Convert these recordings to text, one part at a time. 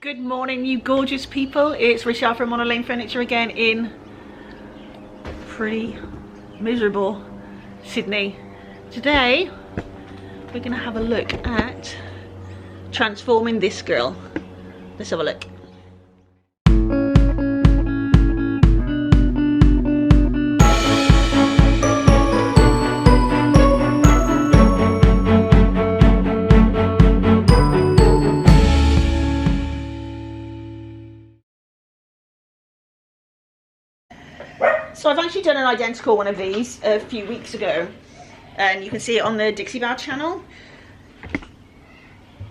Good morning, you gorgeous people. It's Rachelle from Monolane Furniture again in pretty miserable Sydney. Today we're going to have a look at transforming this girl. Let's have a look. So I've actually done an identical one of these a few weeks ago, and you can see it on the Dixie Belle channel.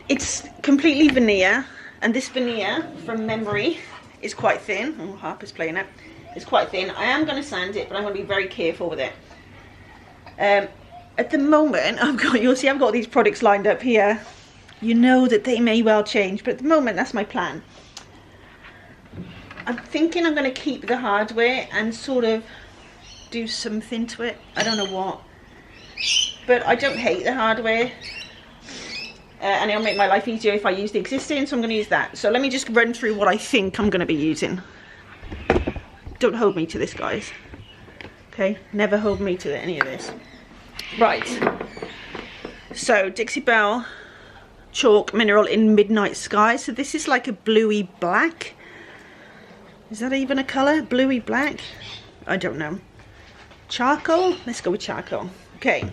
It's completely veneer, and this veneer from memory is quite thin. Oh, Harper's playing it. It's quite thin. I am going to sand it, but I'm going to be very careful with it. At the moment, you'll see I've got these products lined up here. You know that they may well change, but at the moment that's my plan. I'm thinking I'm going to keep the hardware and sort of do something to it. I don't know what, but I don't hate the hardware, and it'll make my life easier if I use the existing, so I'm going to use that. So let me just run through what I think I'm going to be using. Don't hold me to this, guys. Okay, never hold me to any of this. Right, so Dixie Belle chalk mineral in Midnight Sky. So this is like a bluey black. Is that even a colour? Bluey black? I don't know. Charcoal? Let's go with charcoal. Okay.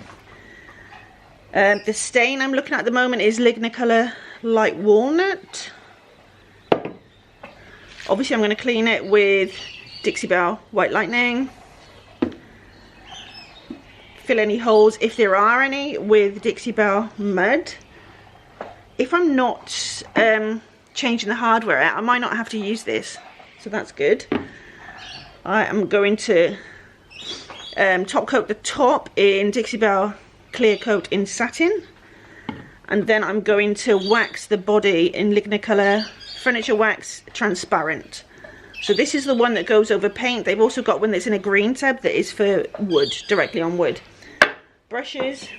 The stain I'm looking at the moment is Lignacolor Light Walnut. Obviously I'm going to clean it with Dixie Belle White Lightning. Fill any holes, if there are any, with Dixie Belle Mud. If I'm not changing the hardware out, I might not have to use this. So that's good. I am going to top coat the top in Dixie Belle Clear Coat in Satin, and then I'm going to wax the body in Lignacolor Furniture Wax Transparent. So this is the one that goes over paint. They've also got one that's in a green tab that is for wood, directly on wood. Brushes,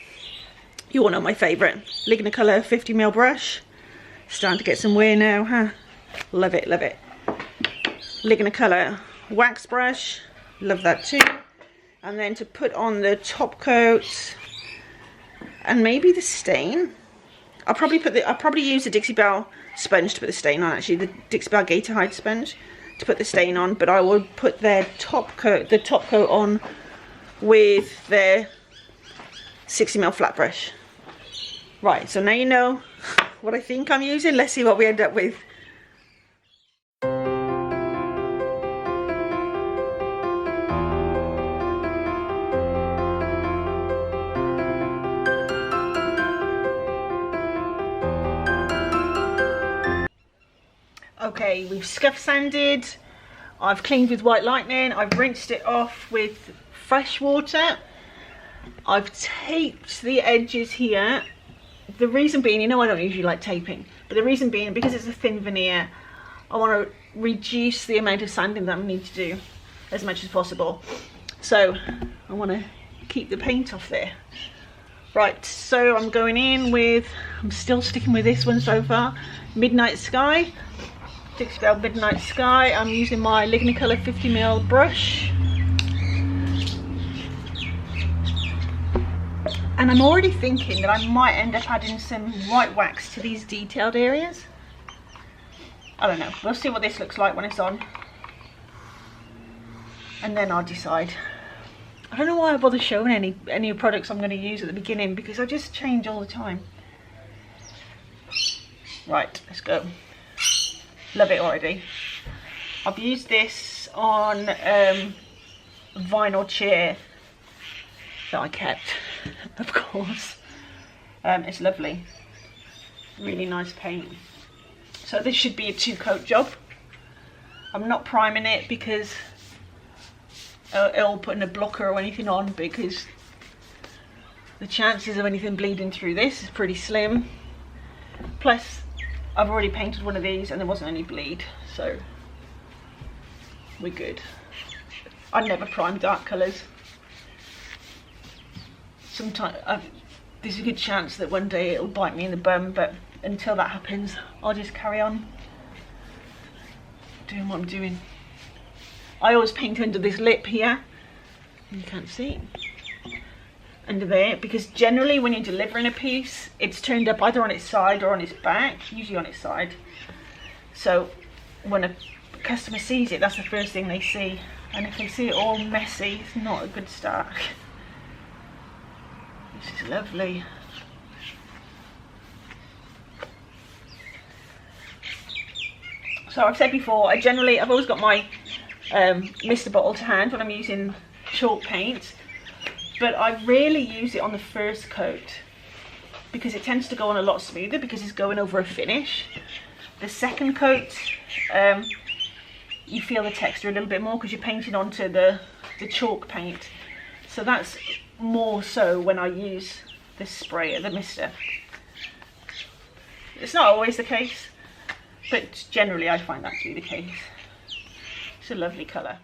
you all know my favourite, Lignacolor 50mm brush. Starting to get some wear now, huh? Love it, love it. Lignacolor wax brush, love that too. And then to put on the top coat and maybe the stain, I'll probably use the Dixie Belle sponge to put the stain on. Actually, the Dixie Belle Gator Hide sponge to put the stain on, but I will put their top coat, on with their 60mm flat brush. Right, so now you know what I think I'm using. Let's see what we end up with. Okay, we've scuff sanded, I've cleaned with White Lightning, I've rinsed it off with fresh water, I've taped the edges here. The reason being, you know I don't usually like taping, but the reason being, because it's a thin veneer, I want to reduce the amount of sanding that I need to do as much as possible. So I want to keep the paint off there. Right, so I'm going in with, I'm still sticking with this one so far, Midnight Sky. Dixie Belle Midnight Sky. I'm using my Lignacolor 50mm brush, and I'm already thinking that I might end up adding some white wax to these detailed areas. I don't know, we'll see what this looks like when it's on, and then I'll decide. I don't know why I bother showing any products I'm going to use at the beginning, because I just change all the time. Right, let's go. Love it already. I've used this on a vinyl chair that I kept, of course. It's lovely, really nice paint. So this should be a 2-coat job. I'm not priming it because it'll put in a blocker or anything on, because the chances of anything bleeding through this is pretty slim. Plus I've already painted one of these and there wasn't any bleed, so we're good. I never prime dark colours. Sometimes there's a good chance that one day it'll bite me in the bum, but until that happens, I'll just carry on doing what I'm doing. I always paint under this lip here. You can't see. Under there, because generally when you're delivering a piece, it's turned up either on its side or on its back, usually on its side. So when a customer sees it, that's the first thing they see. And if they see it all messy, it's not a good start. This is lovely. So I've said before, I've always got my mister bottle to hand when I'm using chalk paint, but I rarely use it on the first coat because it tends to go on a lot smoother because it's going over a finish. The second coat, you feel the texture a little bit more because you're painting onto the chalk paint. So that's more so when I use this spray, the mister. It's not always the case, but generally I find that to be the case. It's a lovely colour.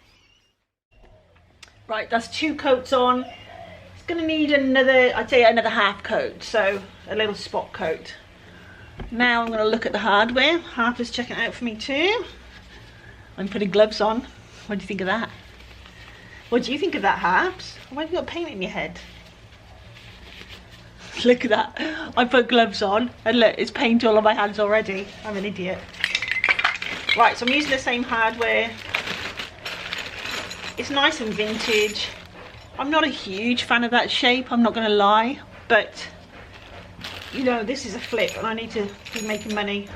Right, that's 2 coats on. It's going to need another, I'd say another half coat, so a little spot coat. Now I'm going to look at the hardware. Harper's checking it out for me too. I'm putting gloves on. What do you think of that? What do you think of that, Harps? Why have you got paint in your head? Look at that. I put gloves on and look, it's paint all on my hands already. I'm an idiot. Right, so I'm using the same hardware. It's nice and vintage. I'm not a huge fan of that shape, I'm not going to lie, but you know, this is a flip and I need to be making money,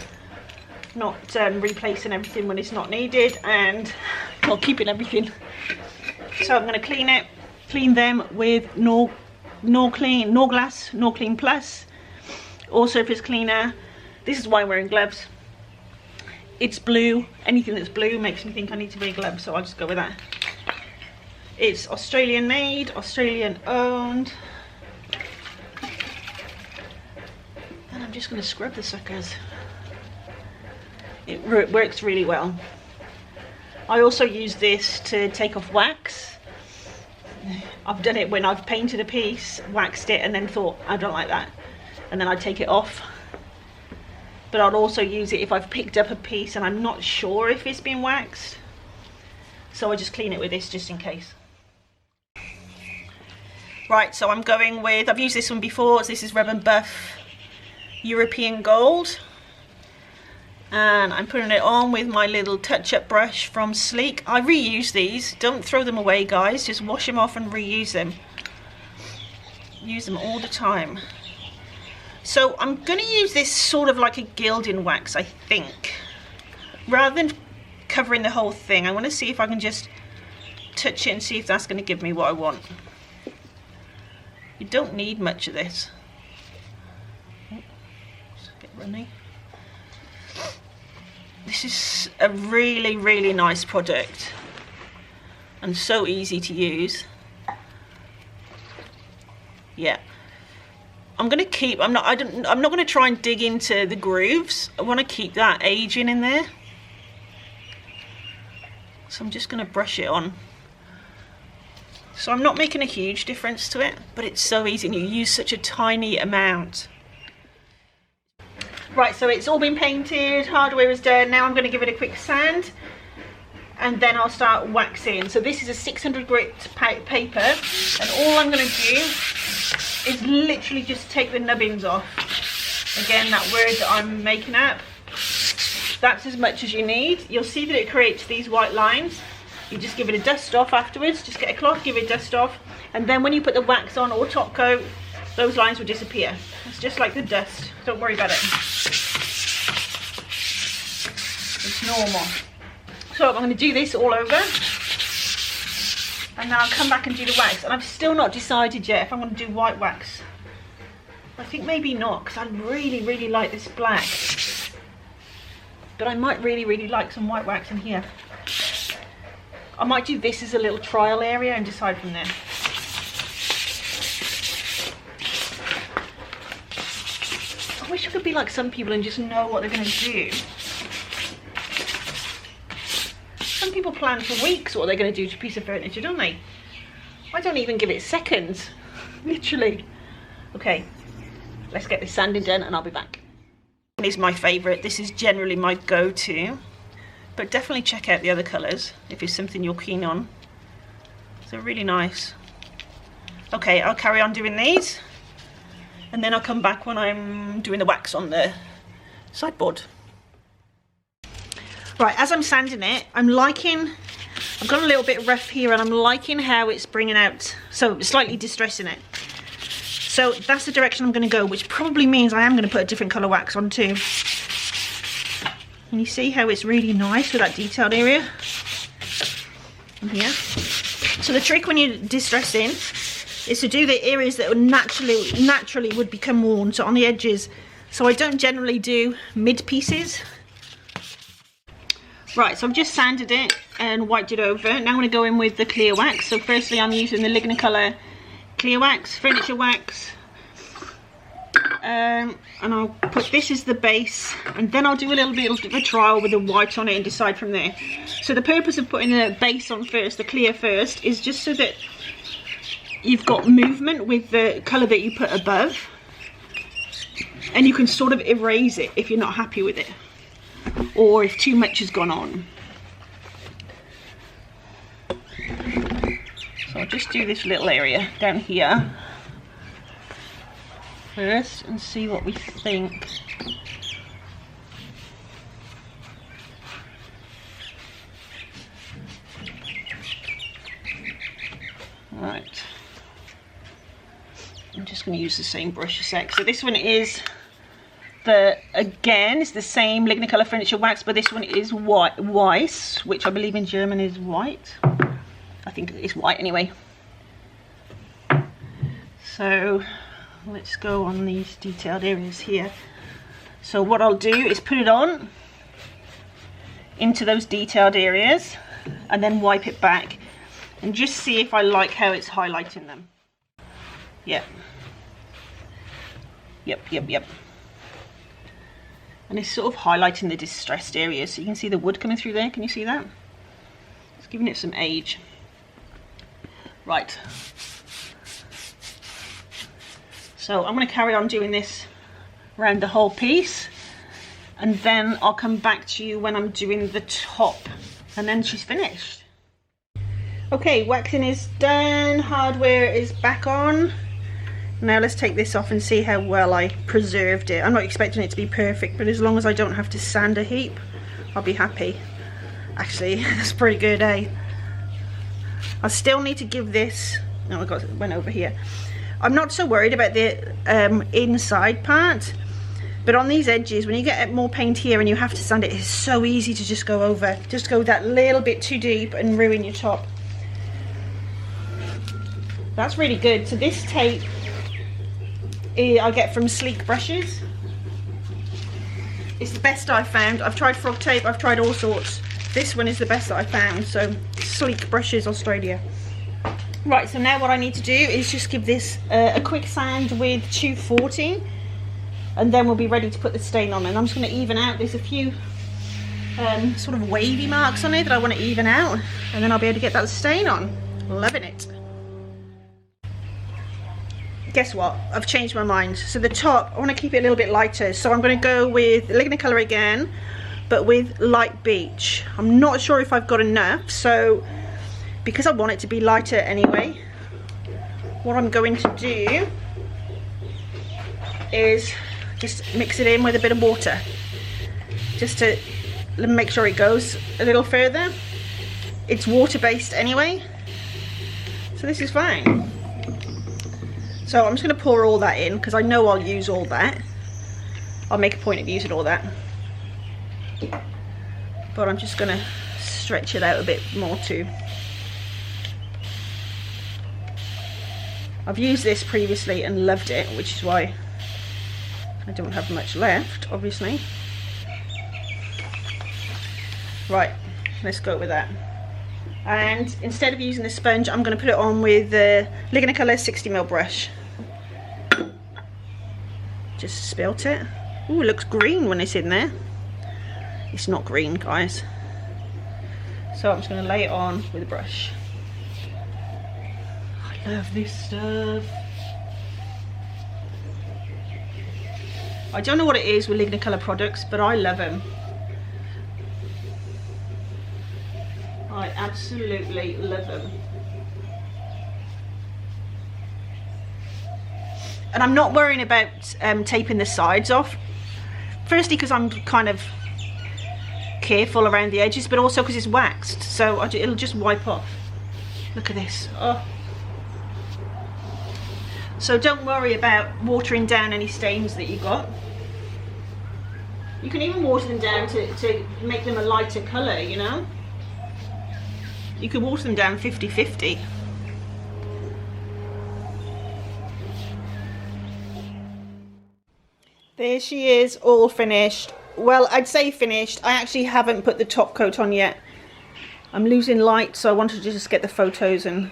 not replacing everything when it's not needed, and well, keeping everything. So I'm going to clean them with Norclean Plus, all surface cleaner. This is why I'm wearing gloves. It's blue. Anything that's blue makes me think I need to wear gloves, so I'll just go with that. It's Australian made, Australian owned. And I'm just going to scrub the suckers. It works really well. I also use this to take off wax. I've done it when I've painted a piece, waxed it, and then thought, I don't like that. And then I take it off. But I'll also use it if I've picked up a piece and I'm not sure if it's been waxed. So I just clean it with this just in case. Right, so I'm going with, I've used this one before, this is Rub and Buff European Gold. And I'm putting it on with my little touch-up brush from Sleek. I reuse these, don't throw them away guys, just wash them off and reuse them. Use them all the time. So I'm going to use this sort of like a gilding wax, I think. Rather than covering the whole thing, I want to see if I can just touch it and see if that's going to give me what I want. You don't need much of this. It's a bit runny. This is a really, really nice product and so easy to use. Yeah, I'm gonna keep. I'm not gonna try and dig into the grooves. I want to keep that aging in there. So I'm just gonna brush it on. So I'm not making a huge difference to it, but it's so easy and you use such a tiny amount. Right, so it's all been painted, hardware is done. Now I'm going to give it a quick sand and then I'll start waxing. So this is a 600 grit paper and all I'm going to do is literally just take the nubbins off. Again, that word that I'm making up, that's as much as you need. You'll see that it creates these white lines. You just give it a dust off afterwards, just get a cloth, give it a dust off, and then when you put the wax on or top coat, those lines will disappear. It's just like the dust, don't worry about it. It's normal. So I'm going to do this all over, and then I'll come back and do the wax, and I've still not decided yet if I'm going to do white wax. I think maybe not, because I really, really like this black, but I might really, really like some white wax in here. I might do this as a little trial area and decide from there. I wish I could be like some people and just know what they're going to do. Some people plan for weeks what they're going to do to a piece of furniture, don't they? I don't even give it seconds, literally. Okay, let's get this sanding done and I'll be back. This is my favourite. This is generally my go-to. but definitely check out the other colours if it's something you're keen on. So really nice. Okay, I'll carry on doing these, and then I'll come back when I'm doing the wax on the sideboard. Right, as I'm sanding it, I'm liking, I've got a little bit rough here, and I'm liking how it's bringing out, so slightly distressing it. So that's the direction I'm going to go, which probably means I am going to put a different colour wax on too. And you see how it's really nice with that detailed area on here. So the trick when you're distressing is to do the areas that would naturally would become worn, so on the edges. So I don't generally do mid pieces. Right, so I've just sanded it and wiped it over. Now I'm going to go in with the clear wax. So firstly I'm using the Lignacolor clear wax, furniture wax. And I'll put this as the base, and then I'll do a little bit of a trial with the white on it and decide from there. So the purpose of putting the base on first, the clear first, is just so that you've got movement with the colour that you put above, and you can sort of erase it if you're not happy with it, or if too much has gone on. So I'll just do this little area down here first and see what we think. Right, I'm just going to use the same brush a sec. So this one is again it's the same Lignacolor furniture wax, but this one is Weiss, which I believe in German is white. I think it's white anyway. So let's go on these detailed areas here. So what I'll do is put it on into those detailed areas and then wipe it back and just see if I like how it's highlighting them. Yep. And it's sort of highlighting the distressed areas, so you can see the wood coming through there. Can you see that? It's giving it some age. Right. So I'm going to carry on doing this around the whole piece, and then I'll come back to you when I'm doing the top, and then she's finished. Okay, waxing is done, hardware is back on. Now let's take this off and see how well I preserved it. I'm not expecting it to be perfect, but as long as I don't have to sand a heap, I'll be happy. Actually, that's pretty good, eh? I still need to give this, no, it went over here. I'm not so worried about the inside part, but on these edges, when you get more paint here and you have to sand it, it's so easy to just go over, just go that little bit too deep and ruin your top. That's really good. So this tape I get from Sleek Brushes. It's the best I've found. I've tried frog tape, I've tried all sorts. This one is the best that I found, so Sleek Brushes, Australia. Right, so now what I need to do is just give this a quick sand with 240, and then we'll be ready to put the stain on. And I'm just going to even out, there's a few sort of wavy marks on it that I want to even out, and then I'll be able to get that stain on. Loving it. Guess what? I've changed my mind. So the top, I want to keep it a little bit lighter, so I'm going to go with Lignacolor again, but with light beach. I'm not sure if I've got enough, so because I want it to be lighter anyway, what I'm going to do is just mix it in with a bit of water, just to make sure it goes a little further. It's water based anyway, so this is fine. So I'm just going to pour all that in because I know I'll use all that. I'll make a point of using all that, but I'm just going to stretch it out a bit more too. I've used this previously and loved it, which is why I don't have much left, obviously. Right, let's go with that. And instead of using the sponge, I'm going to put it on with the Lignacolor 60mm brush. Just spilt it. Ooh, it looks green when it's in there. It's not green, guys. So I'm just going to lay it on with a brush. I love this stuff. I don't know what it is with Lignacolor products, but I love them. I absolutely love them. And I'm not worrying about taping the sides off. Firstly, because I'm kind of careful around the edges, but also because it's waxed, so it'll just wipe off. Look at this. Oh. So don't worry about watering down any stains that you got. You can even water them down to make them a lighter colour, you know. You can water them down 50-50. There she is, all finished. Well, I'd say finished. I actually haven't put the top coat on yet. I'm losing light, so I wanted to just get the photos and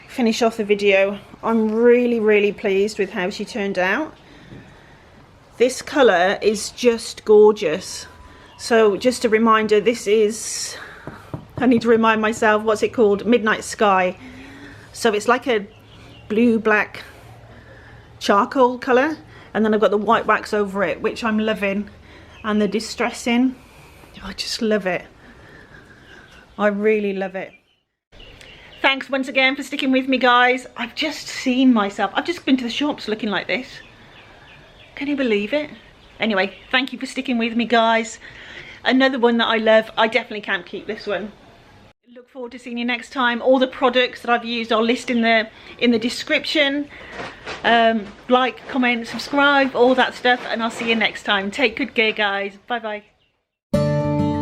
finish off the video. I'm really pleased with how she turned out. This colour is just gorgeous. So just a reminder, this is, I need to remind myself, what's it called? Midnight Sky. So it's like a blue black charcoal colour, and then I've got the white wax over it, which I'm loving, and the distressing. I just love it. I really love it. Thanks once again for sticking with me, guys. I've just seen myself. I've just been to the shops looking like this. Can you believe it? Anyway, thank you for sticking with me, guys. Another one that I love. I definitely can't keep this one. Look forward to seeing you next time. All the products that I've used I'll list in the description. Like, comment, subscribe, all that stuff, and I'll see you next time. Take good care, guys. Bye bye.